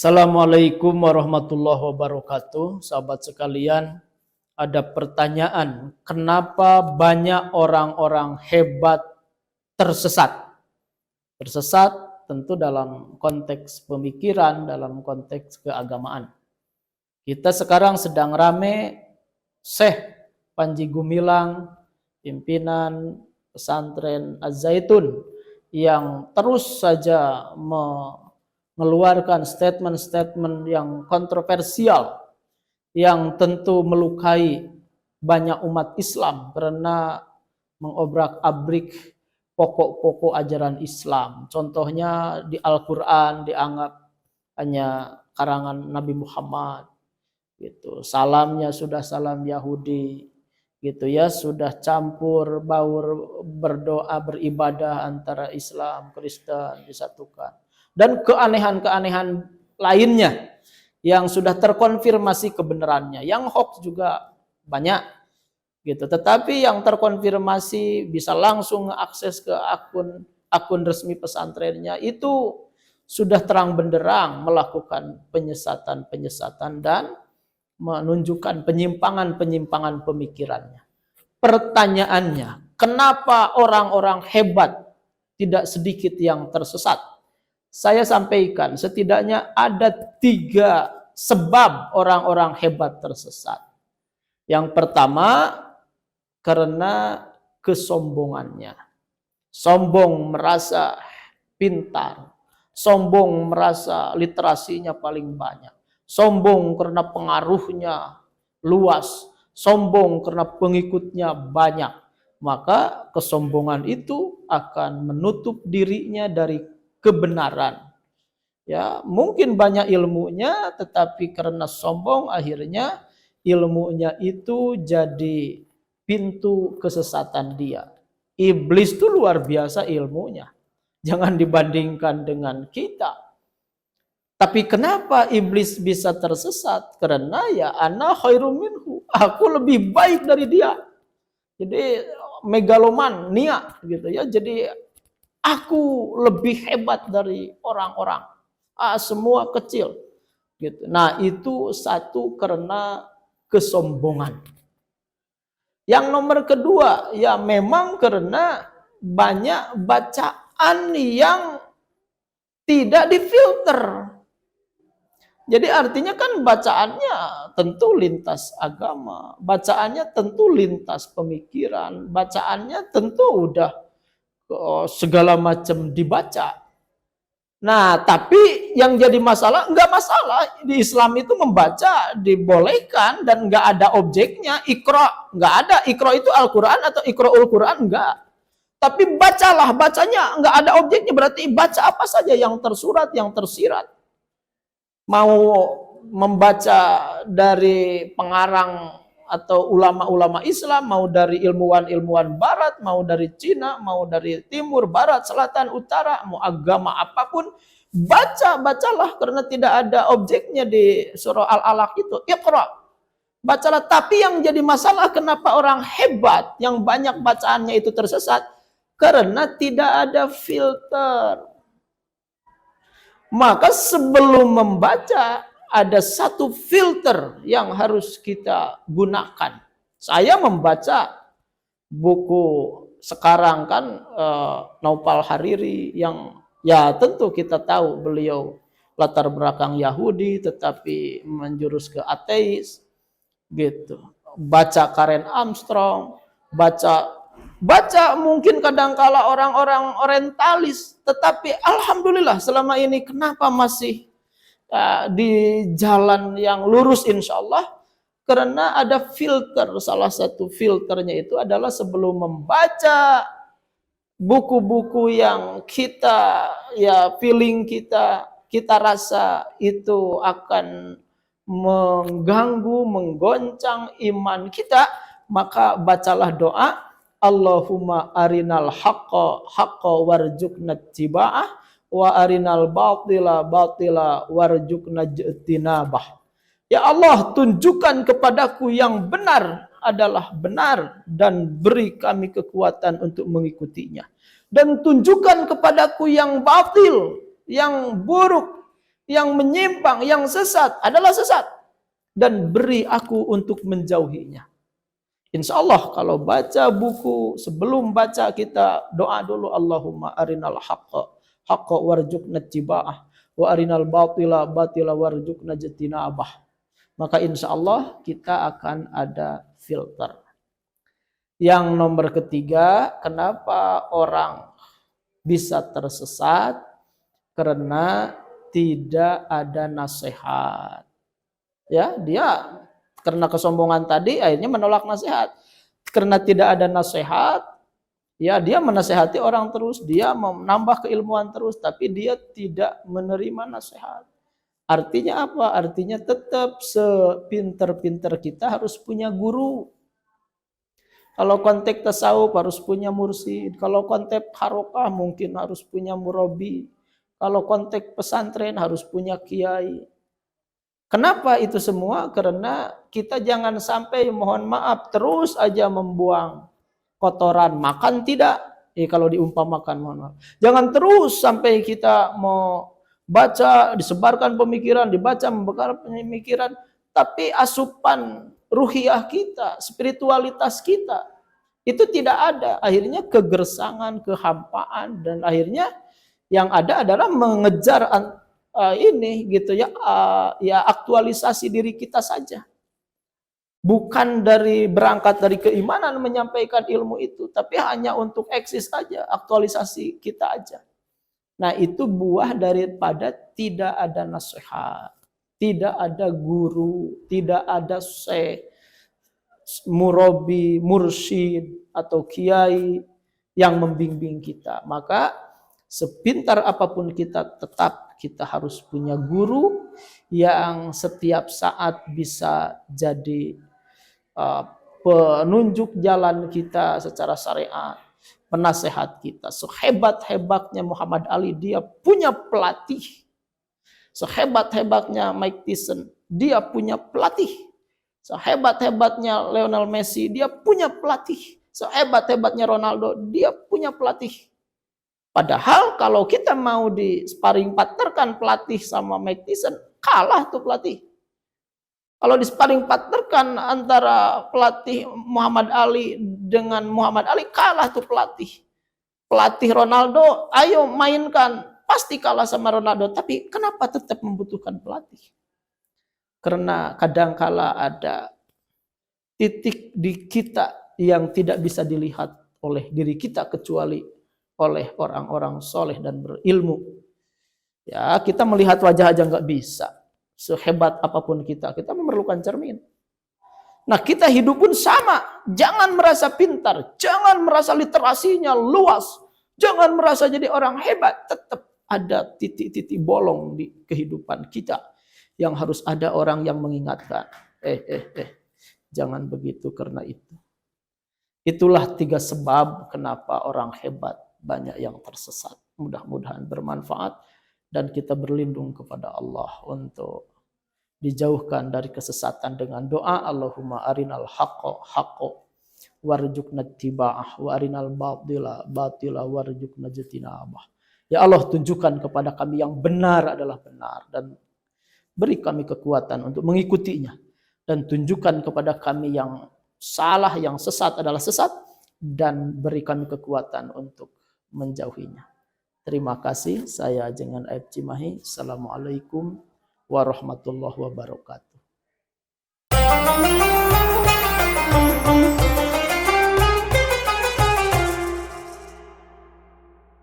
Assalamualaikum warahmatullahi wabarakatuh. Sahabat sekalian, ada pertanyaan, kenapa banyak orang-orang hebat tersesat? Tersesat tentu dalam konteks pemikiran, dalam konteks keagamaan. Kita sekarang sedang rame Syekh Panji Gumilang, pimpinan pesantren Az-Zaitun, yang terus saja mengeluarkan statement-statement yang kontroversial, yang tentu melukai banyak umat Islam karena mengobrak-abrik pokok-pokok ajaran Islam. Contohnya di Al-Quran dianggap hanya karangan Nabi Muhammad, gitu. Salamnya sudah salam Yahudi, gitu ya, sudah campur baur berdoa beribadah antara Islam Kristen disatukan, dan keanehan-keanehan lainnya yang sudah terkonfirmasi kebenarannya. Yang hoax juga banyak, gitu. Tetapi yang terkonfirmasi bisa langsung akses ke akun resmi pesantrennya, itu sudah terang benderang melakukan penyesatan-penyesatan dan menunjukkan penyimpangan-penyimpangan pemikirannya. Pertanyaannya, kenapa orang-orang hebat tidak sedikit yang tersesat? Saya sampaikan setidaknya ada 3 sebab orang-orang hebat tersesat. Yang pertama, karena kesombongannya. Sombong merasa pintar, sombong merasa literasinya paling banyak, sombong karena pengaruhnya luas, sombong karena pengikutnya banyak. Maka kesombongan itu akan menutup dirinya dari kebenaran. Ya, mungkin banyak ilmunya, tetapi karena sombong akhirnya ilmunya itu jadi pintu kesesatan dia. Iblis itu luar biasa ilmunya, jangan dibandingkan dengan kita. Tapi kenapa iblis bisa tersesat? Karena ya ana khairum minhu, aku lebih baik dari dia. Jadi megaloman, niat gitu ya. Jadi aku lebih hebat dari orang-orang. Semua kecil gitu. Nah, itu satu karena kesombongan. Yang nomor kedua, ya memang karena banyak bacaan yang tidak difilter. Jadi artinya kan bacaannya tentu lintas agama, bacaannya tentu lintas pemikiran, bacaannya tentu udah segala macam dibaca. Nah, tapi yang jadi masalah, enggak masalah di Islam itu membaca dibolehkan dan enggak ada objeknya. Iqra, enggak ada. Iqra itu Al-Quran atau Iqra'ul Quran, enggak. Tapi bacalah, bacanya enggak ada objeknya, berarti baca apa saja yang tersurat, yang tersirat. Mau membaca dari pengarang atau ulama-ulama Islam, mau dari ilmuwan-ilmuwan barat, mau dari Cina, mau dari timur, barat, selatan, utara, mau agama apapun, bacalah karena tidak ada objeknya di surah Al-Alaq itu. Iqra, bacalah. Tapi yang jadi masalah, kenapa orang hebat yang banyak bacaannya itu tersesat? Karena tidak ada filter. Maka sebelum membaca, ada satu filter yang harus kita gunakan. Saya membaca buku sekarang kan Naufal Hariri, yang ya tentu kita tahu beliau latar belakang Yahudi tetapi menjurus ke ateis gitu. Baca Karen Armstrong, baca mungkin kadangkala orang-orang orientalis, tetapi alhamdulillah selama ini kenapa masih di jalan yang lurus insya Allah? Karena ada filter. Salah satu filternya itu adalah sebelum membaca buku-buku yang kita ya feeling kita rasa itu akan mengganggu, menggoncang iman kita, maka bacalah doa Allahumma arinal haqqa haqqa warzuqna ittiba'ah wa arinal batila batila warzuqna ijtinabah. Ya Allah, tunjukkan kepadaku yang benar adalah benar dan beri kami kekuatan untuk mengikutinya. Dan tunjukkan kepadaku yang batil, yang buruk, yang menyimpang, yang sesat adalah sesat. Dan beri aku untuk menjauhinya. Insya Allah kalau baca buku, sebelum baca kita doa dulu, Allahumma arinal haqqa haqqa warzuqna ittiba'ah wa arinal batila batila warzuqna ijtinabah. Maka insya Allah kita akan ada filter. Yang nomor ketiga, kenapa orang bisa tersesat? Karena tidak ada nasihat. Ya, dia karena kesombongan tadi akhirnya menolak nasihat. Karena tidak ada nasihat, ya dia menasehati orang terus, dia menambah keilmuan terus, tapi dia tidak menerima nasihat. Artinya apa? Artinya tetap sepinter-pinter kita harus punya guru. Kalau konteks tasawuf harus punya mursyid. Kalau konteks harokah mungkin harus punya murabi. Kalau konteks pesantren harus punya kiai. Kenapa itu semua? Karena kita jangan sampai, mohon maaf, terus aja membuang kotoran. Makan tidak. Kalau diumpamakan, mohon maaf. Jangan terus sampai kita mau baca, disebarkan pemikiran, dibaca, membekal pemikiran. Tapi asupan ruhiyah kita, spiritualitas kita, itu tidak ada. Akhirnya kegersangan, kehampaan, dan akhirnya yang ada adalah mengejar ini gitu ya, ya aktualisasi diri kita saja. Bukan berangkat dari keimanan menyampaikan ilmu itu, tapi hanya untuk eksis saja, aktualisasi kita aja. Nah, itu buah daripada tidak ada nasihat, tidak ada guru, tidak ada syekh, murabi, mursyid atau kiai yang membimbing kita. Maka sepintar apapun kita, tetap kita harus punya guru yang setiap saat bisa jadi penunjuk jalan kita secara syariat, penasehat kita. Sehebat-hebatnya Muhammad Ali, dia punya pelatih. Sehebat-hebatnya Mike Tyson, dia punya pelatih. Sehebat-hebatnya Lionel Messi, dia punya pelatih. Sehebat-hebatnya Ronaldo, dia punya pelatih. Padahal kalau kita mau di sparring partnerkan pelatih sama Mike Tyson, kalah tuh pelatih. Kalau di sparring partnerkan antara pelatih Muhammad Ali dengan Muhammad Ali, kalah tuh pelatih. Pelatih Ronaldo, ayo mainkan, pasti kalah sama Ronaldo. Tapi kenapa tetap membutuhkan pelatih? Karena kadangkala ada titik di kita yang tidak bisa dilihat oleh diri kita kecuali oleh orang-orang soleh dan berilmu. Ya, kita melihat wajah aja nggak bisa. Sehebat apapun kita memerlukan cermin. Nah, kita hidup pun sama. Jangan merasa pintar, jangan merasa literasinya luas, jangan merasa jadi orang hebat. Tetap ada titik-titik bolong di kehidupan kita yang harus ada orang yang mengingatkan. Jangan begitu karena itu. Itulah 3 sebab kenapa orang hebat banyak yang tersesat. Mudah-mudahan bermanfaat dan kita berlindung kepada Allah untuk dijauhkan dari kesesatan dengan doa Allahumma arinal haqqo haqqo warzuqna ittiba'ah wa arinal batila batila warzuqna ijtinabah. Ya Allah, tunjukkan kepada kami yang benar adalah benar dan beri kami kekuatan untuk mengikutinya, dan tunjukkan kepada kami yang salah, yang sesat adalah sesat, dan beri kami kekuatan untuk menjauhinya. Terima kasih. Saya Jengan Aib Cimahi. Assalamualaikum warahmatullahi wabarakatuh.